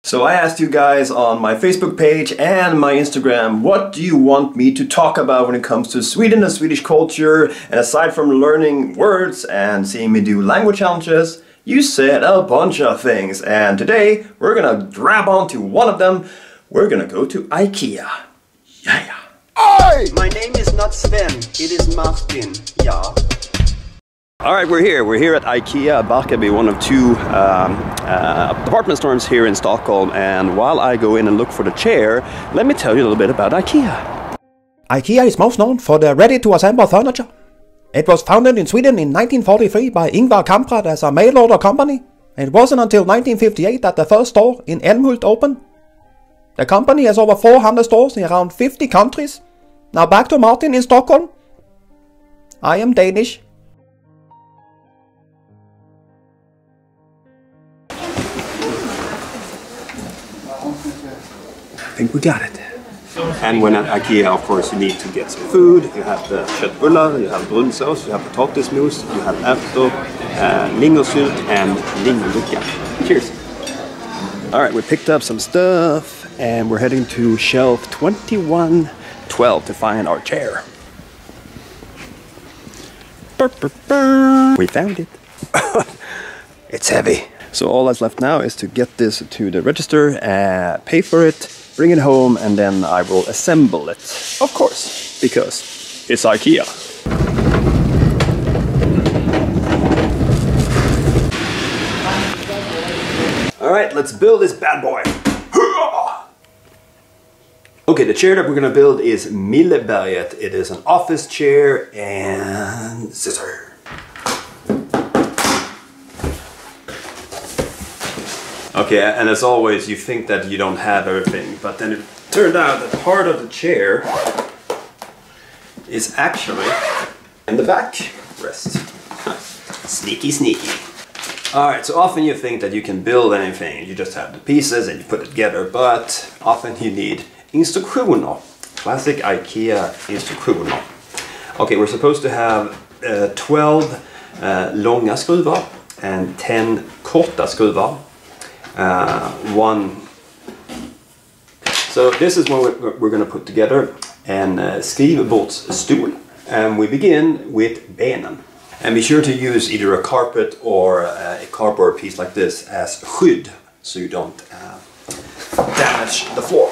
So I asked you guys on my Facebook page and my Instagram, what do you want me to talk about when it comes to Sweden and Swedish culture? And aside from learning words and seeing me do language challenges, you said a bunch of things. And today we're gonna grab onto one of them. We're gonna go to IKEA. Yeah. Oi! My name is not Sven, it is Martin. Yeah. Alright, we're here at IKEA Barkarby, one of two department stores here in Stockholm, and while I go in and look for the chair, let me tell you a little bit about IKEA. IKEA is most known for their ready-to-assemble furniture. It was founded in Sweden in 1943 by Ingvar Kamprad as a mail-order company. It wasn't until 1958 that the first store in Älmhult opened. The company has over 400 stores in around 50 countries. Now back to Martin in Stockholm. I am Danish. I think we got it. And when at IKEA, of course, you need to get some food. You have the köttbullar, you have brunsås, you have potatismos, you have ärtor, lingonsylt and lingonbricka. Cheers! Alright, we picked up some stuff and we're heading to shelf 2112 to find our chair. We found it. It's heavy. So all that's left now is to get this to the register, pay for it, bring it home, and then I will assemble it. Of course, because it's IKEA. Alright, let's build this bad boy. Okay, the chair that we're gonna build is Millberget. It is an office chair and scissors. Okay, and as always, you think that you don't have everything, but then it turned out that part of the chair is actually in the backrest. Sneaky, sneaky. Alright, so often you think that you can build anything, you just have the pieces and you put it together, but often you need instruktioner. Classic IKEA instruktioner. Okay, we're supposed to have 12 långa skruvar and 10 korta skruvar. So this is what we're going to put together en skrivbordsstol, and we begin with benen. And be sure to use either a carpet or a cardboard piece like this as skydd so you don't damage the floor.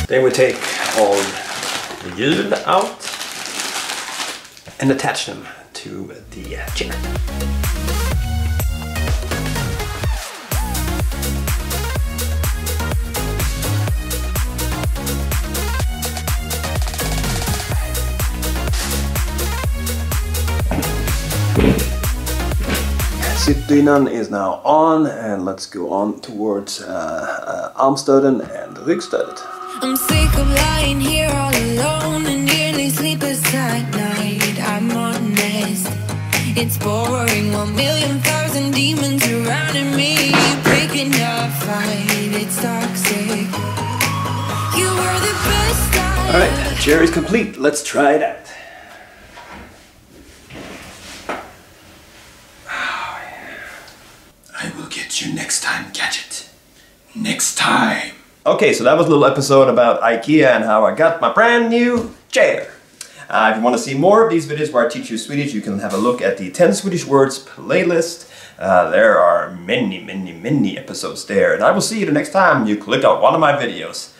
Then we take all the hjul out and attach them to the chair. Sittdynan is now on, and let's go on towards armstöden and ryggstödet. I'm sick of lying here all alone and nearly sleepless at night. I'm honest, it's boring. 1,000,000 demons surrounding me, picking a fight. It's toxic. You were the best. All right, chair is complete. Let's try it out. I will get you next time, Gadget. Next time. Okay, so that was a little episode about IKEA and how I got my brand new chair. If you want to see more of these videos where I teach you Swedish, you can have a look at the 10 Swedish Words playlist. There are many episodes there, and I will see you the next time you click on one of my videos.